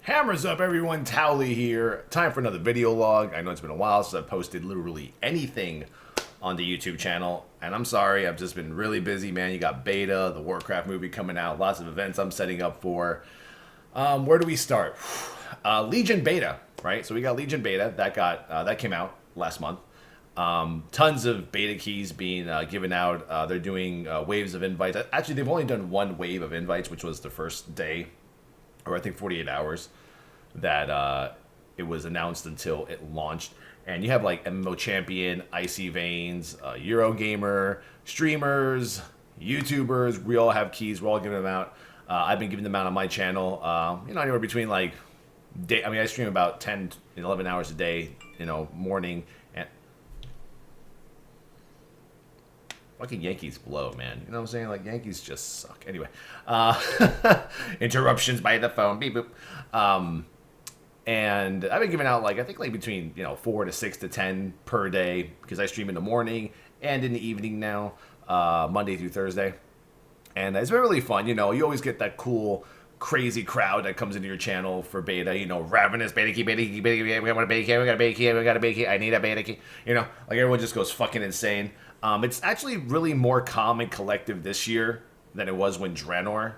Hammers up, everyone. Towelliee here. Time for another video log. I know it's been a while since I've posted literally anything on the YouTube channel, and I'm sorry. I've just been really busy, man. You got beta, the Warcraft movie coming out, lots of events I'm setting up for. Where do we start? Legion beta, right? So we got Legion beta that came out last month. Tons of beta keys being given out. They're doing waves of invites. Actually, they've only done one wave of invites, which was the first day, or I think 48 hours that it was announced until it launched. And you have like MMO Champion, Icy Veins, Eurogamer, streamers, YouTubers. We all have keys. We're all giving them out. I've been giving them out on my channel. Anywhere between like I stream about 10, 11 hours a day. Morning and fucking Yankees blow, man. You know what I'm saying? Like, Yankees just suck. Anyway, interruptions by the phone. Beep boop. And I've been giving out I think between 4 to 6 to 10 per day because I stream in the morning and in the evening now, Monday through Thursday. And it's been really fun. You always get that cool, crazy crowd that comes into your channel for beta. Ravenous beta key, beta key, beta key. We want a beta key. We got a beta key. We got a beta key. I need a beta key. Everyone just goes fucking insane. It's actually really more calm and collective this year than it was when Draenor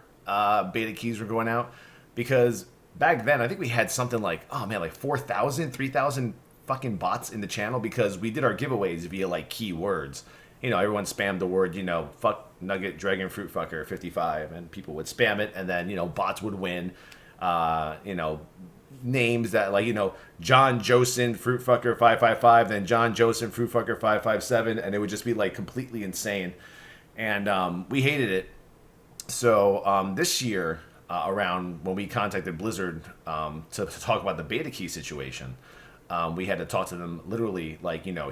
beta keys were going out. Because back then, I think we had something like 4,000, 3,000 fucking bots in the channel because we did our giveaways via keywords. Everyone spammed the word, fuck nugget dragon fruit fucker 55, and people would spam it, and then, bots would win. Names that John Josen fruit fucker 555, then John Josen fruit fucker 557, and it would just be completely insane. And we hated it. So this year, around when we contacted Blizzard to talk about the beta key situation, we had to talk to them literally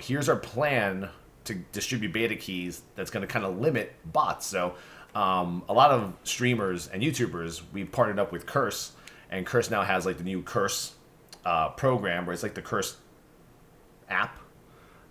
here's our plan to distribute beta keys that's going to kind of limit bots. So a lot of streamers and YouTubers, we've partnered up with Curse, and Curse now has the new Curse program where it's the Curse app.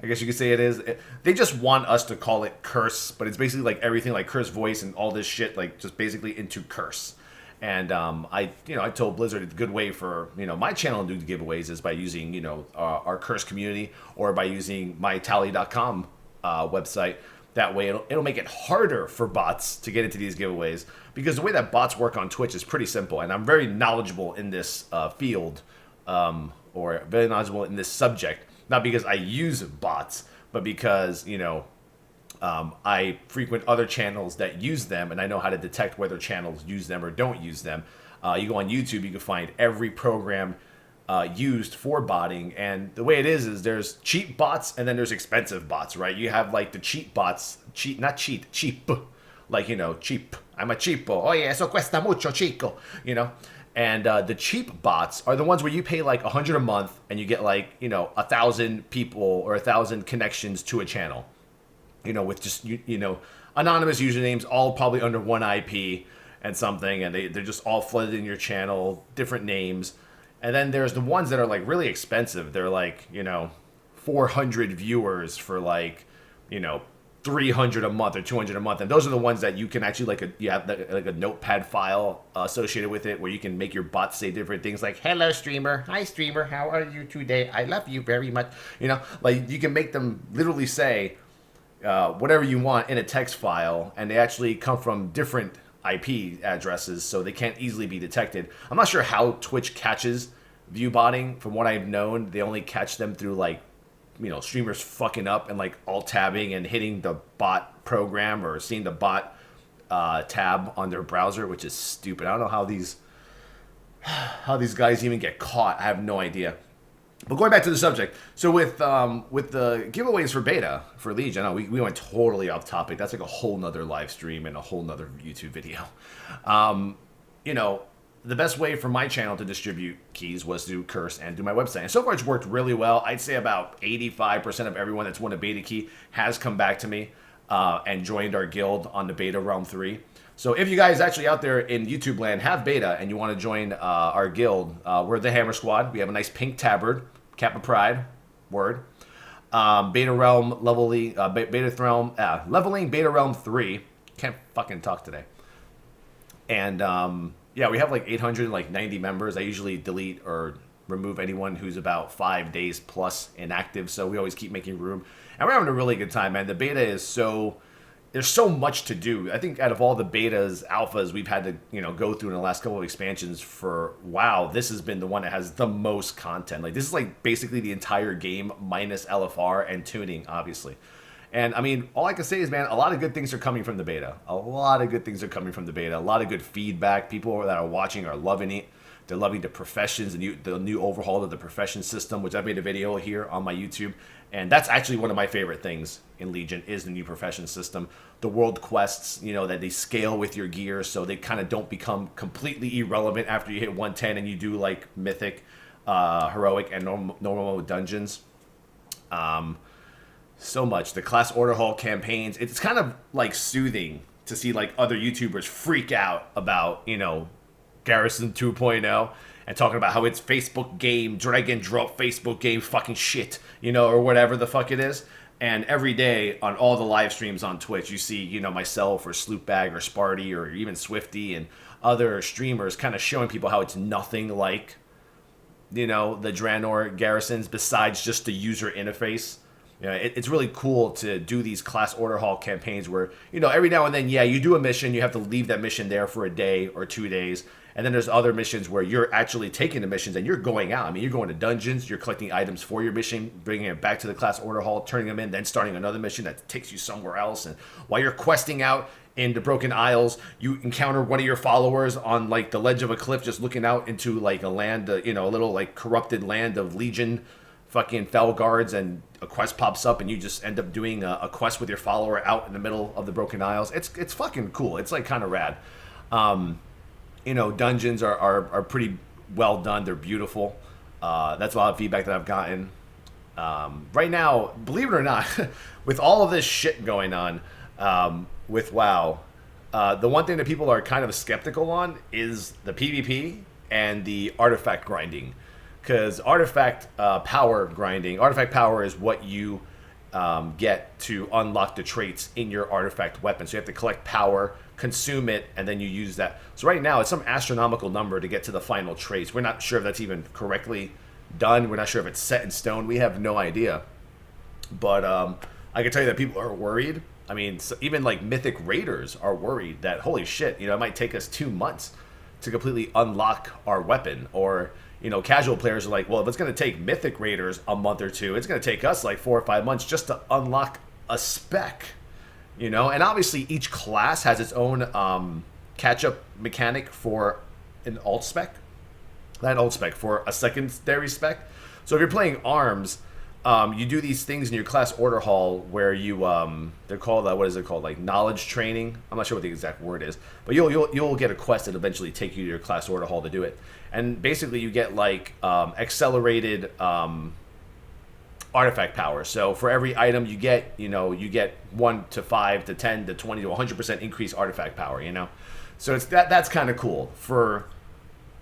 I guess you could say it is. They just want us to call it Curse, but it's basically everything Curse voice and all this shit, just basically into Curse. And I told Blizzard it's a good way for my channel to do giveaways is by using our Curse community or by using my Towelliee.com website. That way it'll make it harder for bots to get into these giveaways, because the way that bots work on Twitch is pretty simple, and I'm very knowledgeable in this field, or very knowledgeable in this subject, not because I use bots, but because I frequent other channels that use them, and I know how to detect whether channels use them or don't use them. You go on YouTube, you can find every program used for botting, and the way it is there's cheap bots and then there's expensive bots, right? You have the cheap bots, cheap. Cheap. I'm a cheapo. Oh yeah, eso cuesta mucho, chico. And the cheap bots are the ones where you pay $100 a month and you get 1,000 people or 1,000 connections to a channel. With just anonymous usernames, all probably under one IP and something, and they're just all flooded in your channel, different names. And then there's the ones that are really expensive. They're 400 viewers for 300 a month or 200 a month, and those are the ones that you can actually you have a notepad file associated with it where you can make your bots say different things like "Hello streamer, hi streamer, how are you today? I love you very much." You can make them literally say whatever you want in a text file, and they actually come from different IP addresses, so they can't easily be detected. I'm not sure how Twitch catches view botting. From what I've known, they only catch them through streamers fucking up and alt tabbing and hitting the bot program or seeing the bot tab on their browser, which is stupid. I don't know how these guys even get caught. I have no idea. But going back to the subject, so with the giveaways for beta for Legion, I know we went totally off topic. That's a whole nother live stream and a whole nother YouTube video. The best way for my channel to distribute keys was through Curse and through my website. And so far it's worked really well. I'd say about 85% of everyone that's won a beta key has come back to me and joined our guild on the beta Realm 3. So if you guys actually out there in YouTube land have beta and you want to join our guild, we're the Hammer Squad. We have a nice pink tabard, Cap of Pride, word. Beta Realm leveling, leveling Beta Realm 3. Can't fucking talk today. And Yeah, we have like 890 members. I usually delete or remove anyone who's about 5 days plus inactive, so we always keep making room. And we're having a really good time, man. The beta is so there's so much to do. I think out of all the betas, alphas we've had to, go through in the last couple of expansions for WoW, this has been the one that has the most content. Like this is like basically the entire game minus LFR and tuning, obviously. And I mean, all I can say is, man, a lot of good things are coming from the beta. A lot of good things are coming from the beta. A lot of good feedback. People that are watching are loving it. They're loving the professions, the new overhaul of the profession system, which I made a video here on my YouTube. And that's actually one of my favorite things in Legion is the new profession system. The world quests, that they scale with your gear, so they kind of don't become completely irrelevant after you hit 110 and you do like mythic, heroic, and normal mode dungeons. So much. The class order hall campaigns. It's kind of like soothing to see like other YouTubers freak out about, Garrison 2.0 and talking about how it's Facebook game, drag and drop Facebook game fucking shit, or whatever the fuck it is. And every day on all the live streams on Twitch, you see, myself or Sloopbag or Sparty or even Swifty and other streamers kind of showing people how it's nothing like, the Draenor garrisons besides just the user interface. It's really cool to do these class order hall campaigns where, every now and then, yeah, you do a mission, you have to leave that mission there for a day or 2 days. And then there's other missions where you're actually taking the missions and you're going out. I mean, you're going to dungeons, you're collecting items for your mission, bringing it back to the class order hall, turning them in, then starting another mission that takes you somewhere else. And while you're questing out in the Broken Isles, you encounter one of your followers on like the ledge of a cliff, just looking out into like a land, a little like corrupted land of Legion fucking Fel Guards, and a quest pops up and you just end up doing a quest with your follower out in the middle of the Broken Isles. It's fucking cool. It's like kind of rad. Dungeons are pretty well done. They're beautiful. That's a lot of feedback that I've gotten. Right now, believe it or not, with all of this shit going on with WoW, the one thing that people are kind of skeptical on is the PvP and the artifact grinding. Because artifact power grinding, artifact power is what you get to unlock the traits in your artifact weapon. So you have to collect power, consume it, and then you use that. So right now, it's some astronomical number to get to the final traits. We're not sure if that's even correctly done. We're not sure if it's set in stone. We have no idea. But I can tell you that people are worried. I mean, even like Mythic Raiders are worried that, holy shit, it might take us 2 months to completely unlock our weapon. Or casual players are like, well, if it's going to take Mythic Raiders a month or two, it's going to take us like 4 or 5 months just to unlock a spec, And obviously each class has its own catch-up mechanic for an alt spec, not alt spec, for a secondary spec. So if you're playing arms, you do these things in your class order hall where you, they're called, what is it called, like knowledge training? I'm not sure what the exact word is, but you'll get a quest that eventually take you to your class order hall to do it. And basically you get like accelerated artifact power. So for every item you get, you get 1 to 5 to 10 to 20 to 100% increased artifact power, So it's that's kind of cool for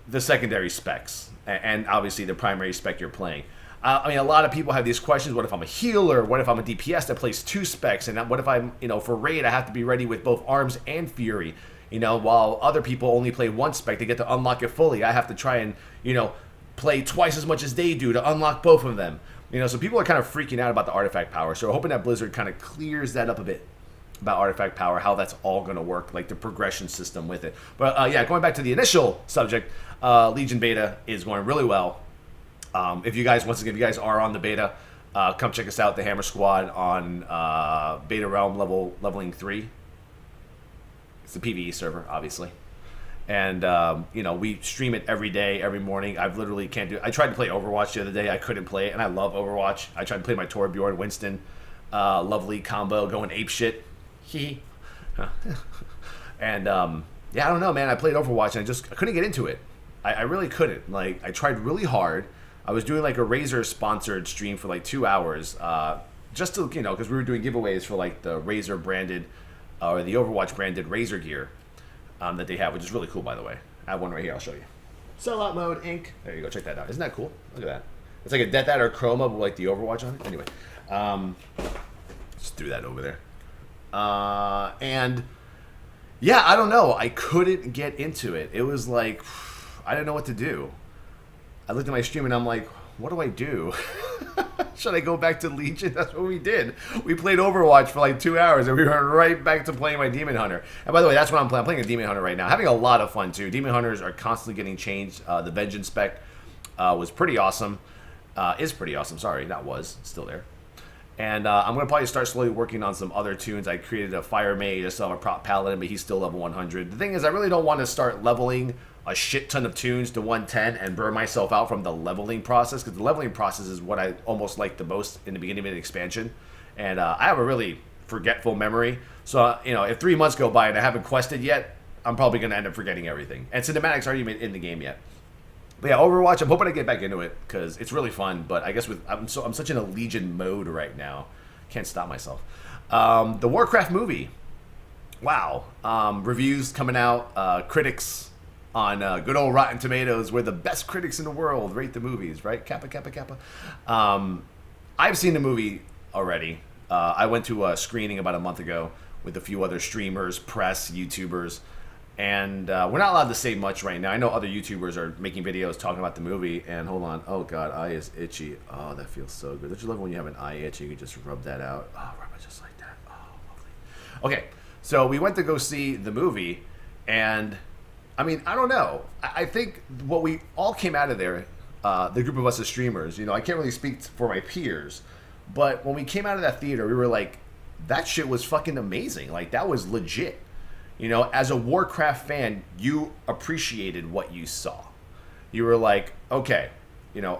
the secondary specs and obviously the primary spec you're playing. I mean, a lot of people have these questions. What if I'm a healer? What if I'm a DPS that plays 2 specs? And what if I'm, for raid, I have to be ready with both arms and fury? While other people only play 1 spec, they get to unlock it fully. I have to try and, play twice as much as they do to unlock both of them. So people are kind of freaking out about the artifact power. So we're hoping that Blizzard kind of clears that up a bit about artifact power, how that's all going to work, like the progression system with it. But yeah, going back to the initial subject, Legion Beta is going really well. If you guys, once again, if you guys are on the beta, come check us out, the Hammer Squad on Beta Realm leveling 3. It's the PvE server, obviously. And, we stream it every day, every morning. I literally can't do it. I tried to play Overwatch the other day. I couldn't play it, and I love Overwatch. I tried to play my Torbjorn Winston lovely combo going apeshit. And, yeah, I don't know, man. I played Overwatch, and I couldn't get into it. I really couldn't. Like, I tried really hard. I was doing like a Razer sponsored stream for like 2 hours, just to, because we were doing giveaways for like the Razer branded, or the Overwatch branded Razer gear that they have, which is really cool, by the way. I have one right here. I'll show you. Sellout Mode Inc. There you go. Check that out. Isn't that cool? Look at that. It's like a Death Adder Chroma with like the Overwatch on it. Anyway, just threw that over there. And Yeah, I don't know. I couldn't get into it. It was like, I didn't know what to do. I looked at my stream and I'm like, what do I do? Should I go back to Legion? That's what we did. We played Overwatch for like 2 hours and we went right back to playing my Demon Hunter. And by the way, that's what I'm playing. I'm playing a Demon Hunter right now. Having a lot of fun too. Demon Hunters are constantly getting changed. The Vengeance spec was pretty awesome. Is pretty awesome. Sorry, that was still there. And I'm going to probably start slowly working on some other tunes. I created a Fire Mage. I still have a Prop Paladin, but he's still level 100. The thing is, I really don't want to start leveling a shit ton of tunes to 110 and burn myself out from the leveling process, because the leveling process is what I almost like the most in the beginning of an expansion. And I have a really forgetful memory. So, if 3 months go by and I haven't quested yet, I'm probably going to end up forgetting everything. And cinematics aren't even in the game yet. But yeah, Overwatch, I'm hoping I get back into it because it's really fun. But I guess I'm such in a Legion mode right now. Can't stop myself. The Warcraft movie. Wow. Reviews coming out. Critics on good old Rotten Tomatoes. We're the best critics in the world. Rate the movies, right? Kappa, kappa, kappa. I've seen the movie already. I went to a screening about a month ago with a few other streamers, press, YouTubers. And we're not allowed to say much right now. I know other YouTubers are making videos talking about the movie. And hold on. Oh, God. Eye is itchy. Oh, that feels so good. Don't you love when you have an eye itch and you can just rub that out? Oh, rub it just like that. Oh, lovely. Okay. So we went to go see the movie. And, I mean, I don't know. I think what we all came out of there, the group of us as streamers, I can't really speak for my peers. But when we came out of that theater, we were like, that shit was fucking amazing. Like, that was legit. As a Warcraft fan, you appreciated what you saw. You were like, okay,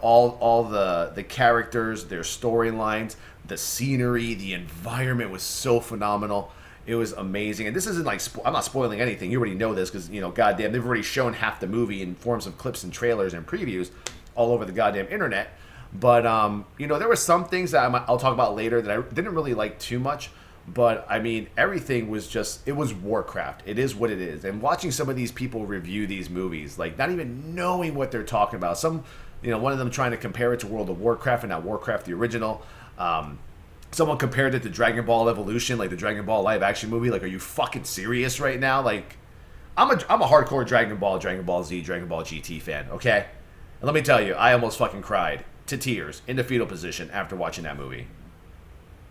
all the characters, their storylines, the scenery, the environment was so phenomenal. It was amazing. And this isn't like, I'm not spoiling anything. You already know this because, goddamn, they've already shown half the movie in forms of clips and trailers and previews all over the goddamn internet. But, there were some things that I'll talk about later that I didn't really like too much. But, I mean, everything was just, it was Warcraft. It is what it is. And watching some of these people review these movies, like, not even knowing what they're talking about. Some, one of them trying to compare it to World of Warcraft and not Warcraft the original. Someone compared it to Dragon Ball Evolution, like the Dragon Ball live action movie. Like, are you fucking serious right now? Like, I'm a hardcore Dragon Ball Z, Dragon Ball GT fan, okay? And let me tell you, I almost fucking cried to tears in the fetal position after watching that movie.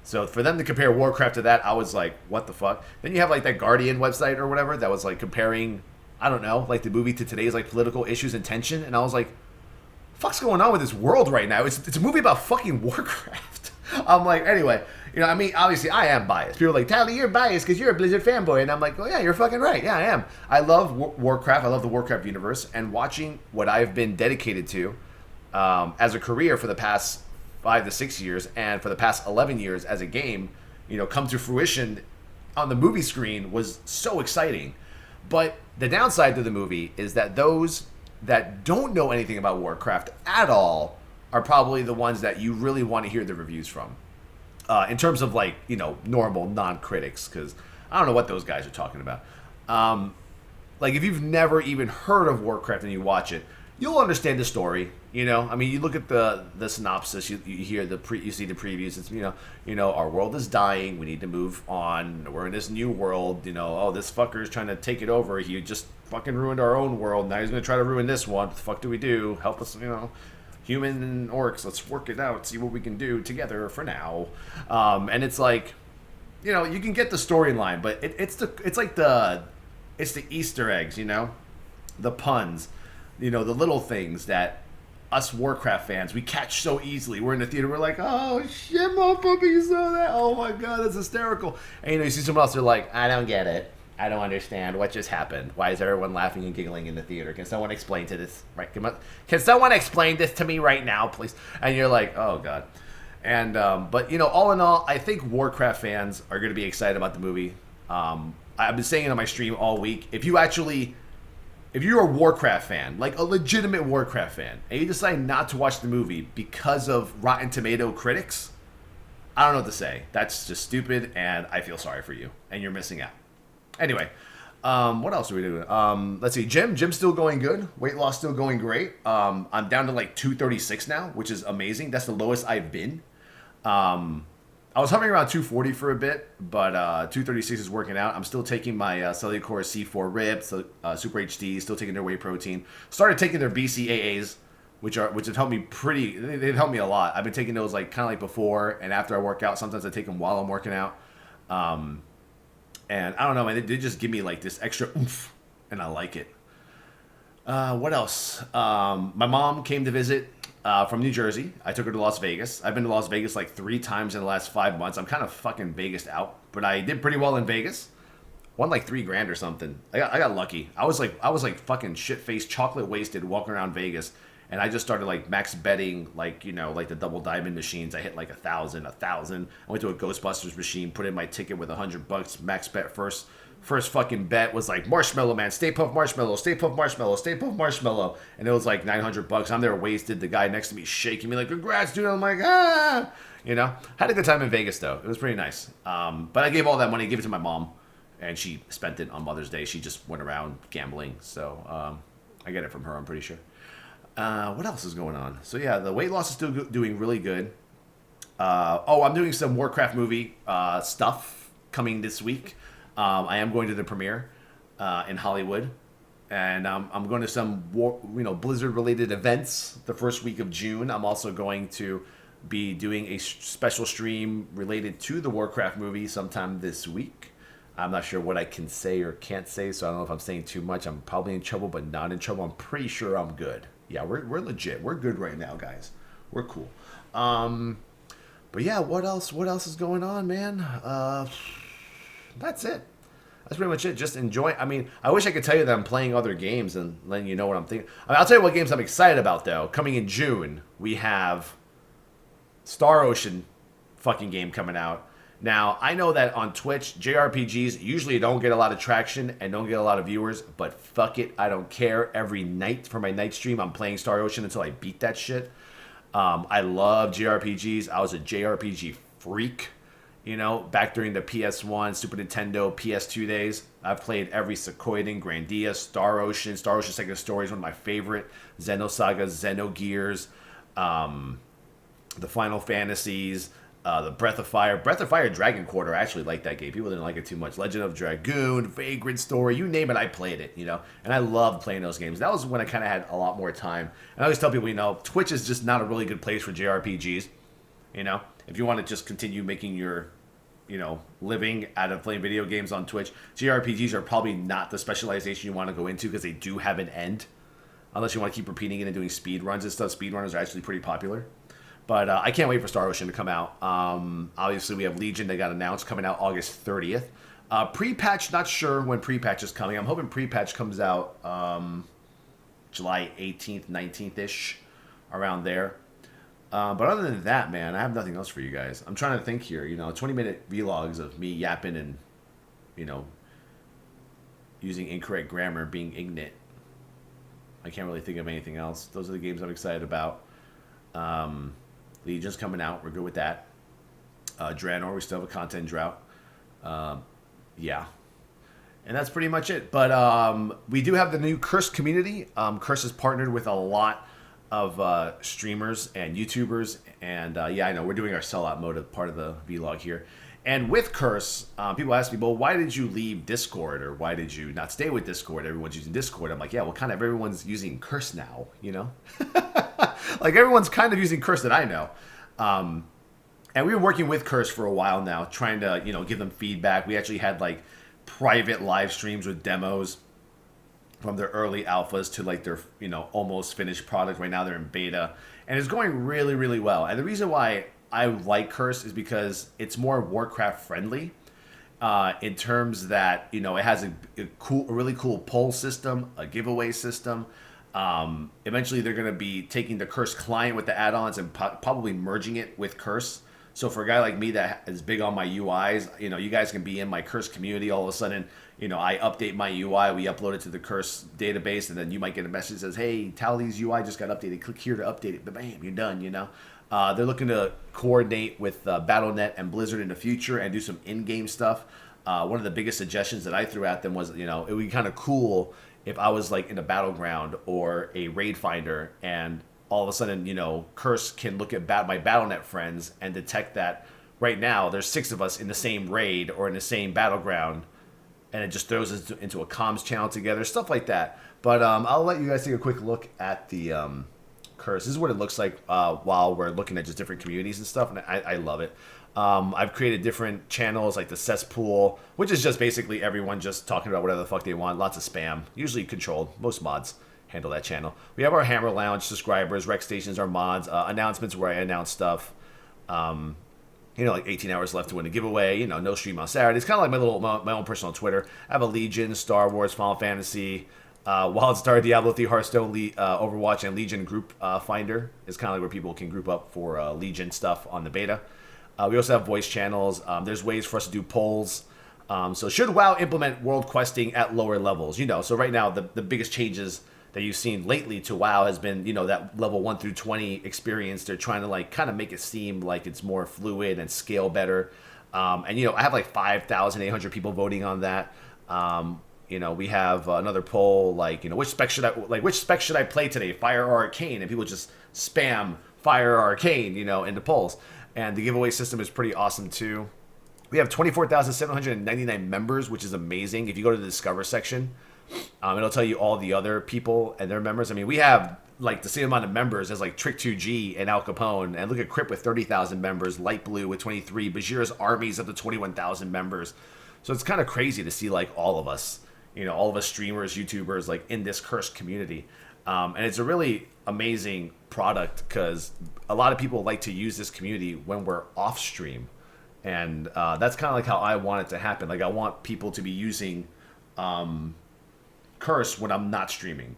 So for them to compare Warcraft to that, I was like, what the fuck? Then you have like that Guardian website or whatever that was like comparing, I don't know, like the movie to today's like political issues and tension. And I was like, fuck's going on with this world right now? It's a movie about fucking Warcraft. I'm like, anyway, I mean, obviously I am biased. People are like, Towelliee, you're biased because you're a Blizzard fanboy. And I'm like, well, yeah, you're fucking right. Yeah, I am. I love Warcraft. I love the Warcraft universe. And watching what I've been dedicated to as a career for the past 5 to 6 years, and for the past 11 years as a game, come to fruition on the movie screen was so exciting. But the downside to the movie is that those that don't know anything about Warcraft at all are probably the ones that you really want to hear the reviews from. In terms of like, normal non-critics, because I don't know what those guys are talking about. Like if you've never even heard of Warcraft and you watch it, you'll understand the story. I mean, you look at the synopsis, you hear you see the previews. It's our world is dying. We need to move on. We're in this new world. Oh, this fucker is trying to take it over. He just fucking ruined our own world. Now he's gonna try to ruin this one. What the fuck do we do? Help us, human and orcs. Let's work it out. See what we can do together for now. And it's like, you can get the storyline, but it's the Easter eggs. The puns. The little things that us Warcraft fans, we catch so easily. We're in the theater, we're like, oh shit, motherfucker, you saw that? Oh my god, that's hysterical. And you see someone else, they're like, I don't get it. I don't understand. What just happened? Why is everyone laughing and giggling in the theater? Can someone explain to this? Right? Can someone explain this to me right now, please? And you're like, oh god. And but all in all, I think Warcraft fans are going to be excited about the movie. I've been saying it on my stream all week. If you're a Warcraft fan, like a legitimate Warcraft fan, and you decide not to watch the movie because of Rotten Tomato critics, I don't know what to say. That's just stupid, and I feel sorry for you, and you're missing out. Anyway, what else are we doing? Let's see. Gym's still going good. Weight loss still going great. I'm down to like 236 now, which is amazing. That's the lowest I've been. I was hovering around 240 for a bit, but 236 is working out. I'm still taking my Cellucor C4 Rip, Super HD, still taking their whey protein. Started taking their BCAAs, which have helped me pretty. They've helped me a lot. I've been taking those like kind of like before and after I work out. Sometimes I take them while I'm working out. And I don't know, man. They just give me like this extra oomph, and I like it. What else? My mom came to visit from New Jersey. I took her to Las Vegas. I've been to Las Vegas like 3 times in the last 5 months. I'm kind of fucking Vegas out, but I did pretty well in Vegas. Won like $3,000 or something. I got lucky. I was like fucking shit faced, chocolate wasted, walking around Vegas, and I just started like max betting, like like the double diamond machines. I hit like 1,000. I went to a Ghostbusters machine, put in my ticket with $100. Max bet first. First fucking bet was like Marshmallow Man, Stay Puft Marshmallow, Stay Puft Marshmallow, Stay Puft Marshmallow, and it was like $900. I'm there wasted. The guy next to me shaking me like, "Congrats, dude!" I'm like, ah, Had a good time in Vegas though. It was pretty nice. But I gave all that money, gave it to my mom, and she spent it on Mother's Day. She just went around gambling, so I get it from her. I'm pretty sure. What else is going on? So yeah, the weight loss is still doing really good. I'm doing some Warcraft movie stuff coming this week. I am going to the premiere in Hollywood, and I'm going to some Blizzard-related events the first week of June. I'm also going to be doing a special stream related to the Warcraft movie sometime this week. I'm not sure what I can say or can't say, so I don't know if I'm saying too much. I'm probably in trouble, but not in trouble. I'm pretty sure I'm good. Yeah, we're legit. We're good right now, guys. We're cool. But yeah, what else is going on, man? That's it. That's pretty much it. Just enjoy. I mean, I wish I could tell you that I'm playing other games and letting you know what I'm thinking. I'll tell you what games I'm excited about, though. Coming in June, we have Star Ocean fucking game coming out. Now, I know that on Twitch, JRPGs usually don't get a lot of traction and don't get a lot of viewers, but fuck it. I don't care. Every night for my night stream, I'm playing Star Ocean until I beat that shit. I love JRPGs. I was a JRPG freak. Back during the PS1, Super Nintendo, PS2 days, I've played every Sequoia, Grandia, Star Ocean. Star Ocean Second Story is one of my favorite. Xenosaga, Xenogears, the Final Fantasies, the Breath of Fire. Breath of Fire Dragon Quarter, I actually like that game. People didn't like it too much. Legend of Dragoon, Vagrant Story, you name it, I played it, And I loved playing those games. That was when I kind of had a lot more time. And I always tell people, Twitch is just not a really good place for JRPGs. If you want to just continue making your living out of playing video games on Twitch, JRPGs are probably not the specialization you want to go into because they do have an end. Unless you want to keep repeating it and doing speed runs and stuff. Speed runners are actually pretty popular. But I can't wait for Star Ocean to come out. Obviously, we have Legion that got announced coming out August 30th. Pre-patch, not sure when pre-patch is coming. I'm hoping pre-patch comes out July 18th, 19th-ish, around there. But other than that, man, I have nothing else for you guys. I'm trying to think here, 20-minute vlogs of me yapping and, using incorrect grammar, being ignorant. I can't really think of anything else. Those are the games I'm excited about. Legion's coming out. We're good with that. Draenor, we still have a content drought. Yeah. And that's pretty much it. But we do have the new Curse community. Curse has partnered with a lot of streamers and YouTubers, and I know we're doing our sellout mode as part of the vlog here. And with Curse, people ask me, well, why did you leave Discord, or why did you not stay with Discord? Everyone's using Discord. I'm like, yeah, well, kind of everyone's using Curse now, like everyone's kind of using Curse that I know. And we've been working with Curse for a while now, trying to give them feedback. We actually had like private live streams with demos from their early alphas to like their almost finished product. Right now they're in beta, and it's going really, really well. And the reason why I like Curse is because it's more Warcraft friendly, in terms that it has a really cool poll system, a giveaway system. Eventually they're going to be taking the Curse client with the add-ons and probably merging it with Curse. So for a guy like me that is big on my UIs, you guys can be in my Curse community. All of a sudden, I update my UI, we upload it to the Curse database, and then you might get a message that says, hey, Towellee's UI just got updated. Click here to update it. But bam, you're done, They're looking to coordinate with Battle.net and Blizzard in the future and do some in-game stuff. One of the biggest suggestions that I threw at them was, it would be kind of cool if I was like in a battleground or a raid finder, and all of a sudden, Curse can look at my Battle.net friends and detect that right now there's 6 of us in the same raid or in the same battleground, and it just throws us into a comms channel together, stuff like that. But I'll let you guys take a quick look at the curse. This is what it looks like while we're looking at just different communities and stuff, and I love it. I've created different channels like the cesspool, which is just basically everyone just talking about whatever the fuck they want. Lots of spam, usually controlled. Most mods handle that channel. We have our Hammer Lounge subscribers, rec stations, our mods, announcements where I announce stuff. You know, like 18 hours left to win a giveaway. You know, no stream on Saturday. It's kind of like my own personal Twitter. I have a Legion, Star Wars, Final Fantasy, WildStar, Diablo 3, Hearthstone, Overwatch, and Legion group finder is kind of like where people can group up for Legion stuff on the beta. We also have voice channels. There's ways for us to do polls. So should WoW implement world questing at lower levels? You know, so right now the biggest changes that you've seen lately to WoW has been, you know, that level 1 through 20 experience. They're trying to like kind of make it seem like it's more fluid and scale better. And you know, I have like 5,800 people voting on that. You know, we have another poll like, you know, which spec should I play today, Fire or Arcane? And people just spam Fire or Arcane, you know, into polls. And the giveaway system is pretty awesome too. We have 24,799 members, which is amazing. If you go to the Discover section, it'll tell you all the other people and their members. I mean, we have like the same amount of members as like Trick2G and Al Capone. And look at Crip with 30,000 members, Light Blue with 23, Bajir's Armies up to 21,000 members. So it's kind of crazy to see like all of us, you know, all of us streamers, YouTubers, like in this cursed community. And it's a really amazing product because a lot of people like to use this community when we're off stream. And that's kind of like how I want it to happen. Like I want people to be using Curse when I'm not streaming,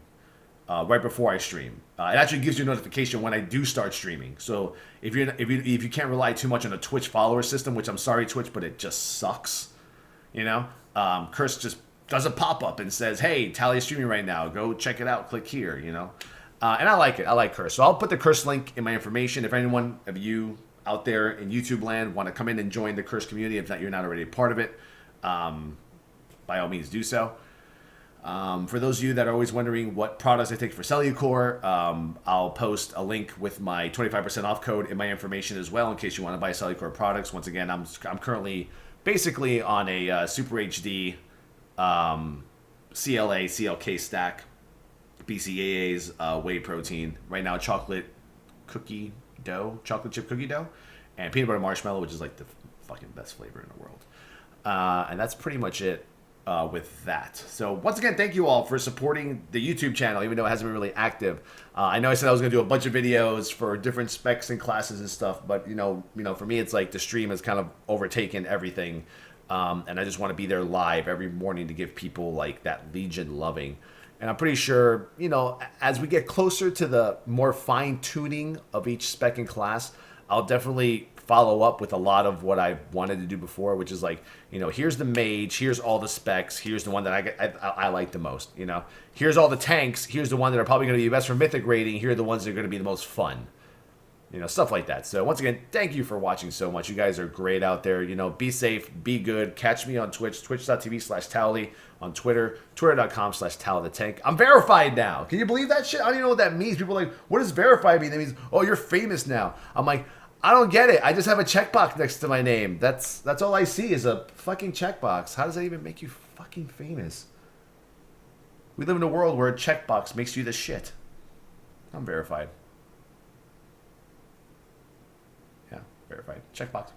right before I stream. It actually gives you a notification when I do start streaming. So if you can't rely too much on a Twitch follower system, which I'm sorry Twitch, but it just sucks, you know, Curse just does a pop-up and says, hey, Towelliee is streaming right now. Go check it out. Click here, you know. And I like it. I like Curse. So I'll put the Curse link in my information. If anyone of you out there in YouTube land want to come in and join the Curse community, if you're not already a part of it, by all means do so. For those of you that are always wondering what products I take for Cellucor, I'll post a link with my 25% off code in my information as well in case you want to buy Cellucor products. Once again, I'm currently basically on a Super HD CLA, CLK stack, BCAA's whey protein. Right now, chocolate chip cookie dough, and peanut butter marshmallow, which is like the fucking best flavor in the world. And that's pretty much it with that. So once again, thank you all for supporting the YouTube channel, even though it hasn't been really active. I know I said I was going to do a bunch of videos for different specs and classes and stuff, but you know, for me, it's like the stream has kind of overtaken everything. And I just want to be there live every morning to give people like that Legion loving. And I'm pretty sure, you know, as we get closer to the more fine-tuning of each spec and class, I'll definitely follow up with a lot of what I wanted to do before, which is like, you know, here's the mage, here's all the specs, here's the one that I like the most, you know. Here's all the tanks, here's the one that are probably going to be best for mythic rating, here are the ones that are going to be the most fun. You know, stuff like that. So once again, thank you for watching so much. You guys are great out there. You know, be safe, be good. Catch me on Twitch, twitch.tv/Towelliee. On Twitter, twitter.com/TowelTheTank. I'm verified now. Can you believe that shit? I don't even know what that means. People are like, what does verified mean? That means, oh, you're famous now. I'm like, I don't get it. I just have a checkbox next to my name. That's all I see is a fucking checkbox. How does that even make you fucking famous? We live in a world where a checkbox makes you the shit. I'm verified. Yeah, verified. Checkbox.